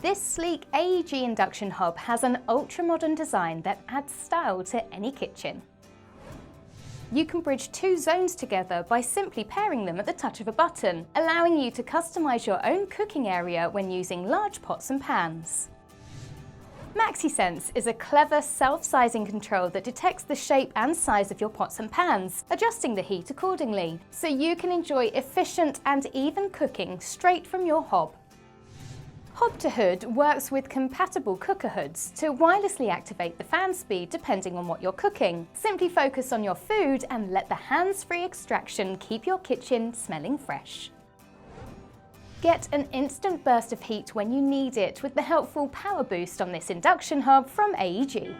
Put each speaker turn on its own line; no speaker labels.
This sleek AEG induction hob has an ultra-modern design that adds style to any kitchen. You can bridge two zones together by simply pairing them at the touch of a button, allowing you to customize your own cooking area when using large pots and pans. Maxi Sense is a clever self-sizing control that detects the shape and size of your pots and pans, adjusting the heat accordingly, so you can enjoy efficient and even cooking straight from your hob. Hob-to-hood works with compatible cooker hoods to wirelessly activate the fan speed depending on what you're cooking. Simply focus on your food and let the hands-free extraction keep your kitchen smelling fresh. Get an instant burst of heat when you need it with the helpful power boost on this induction hob from AEG.